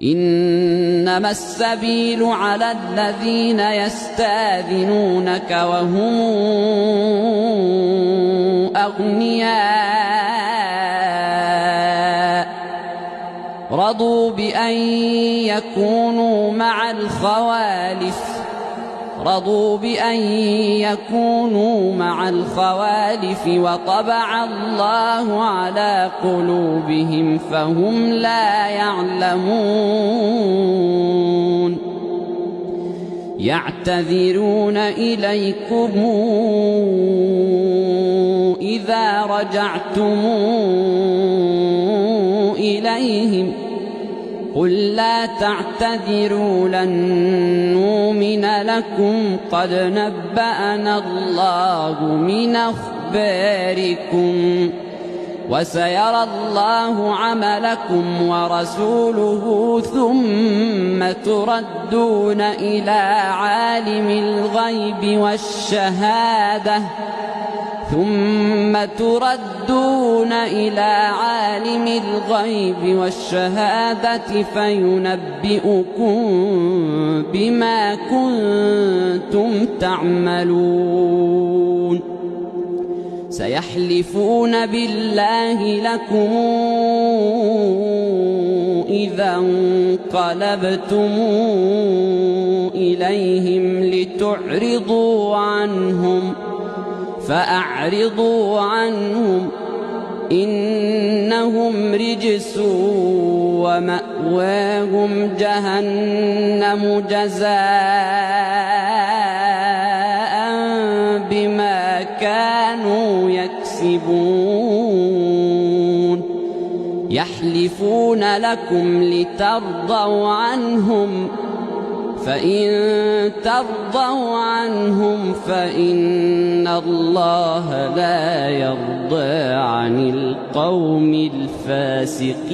إنما السبيل على الذين يستأذنونك وهم أغنياء رضوا بأن يكونوا مع الخوالف وطبع الله على قلوبهم فهم لا يعلمون يعتذرون إليكم إذا رجعتم إليهم قل لا تعتذروا لن نؤمن لكم قد نبأنا الله من أخباركم وسيرى الله عملكم ورسوله ثم تردون إلى عالم الغيب والشهادة فينبئكم بما كنتم تعملون سيحلفون بالله لكم إذا انقلبتم إليهم لتعرضوا عنهم فأعرضوا عنهم إنهم رجس ومأواهم جهنم جزاء بما كانوا يكسبون يحلفون لكم لترضوا عنهم فإن ترضوا عنهم فإن الله لا يرضى عن القوم الفاسقين.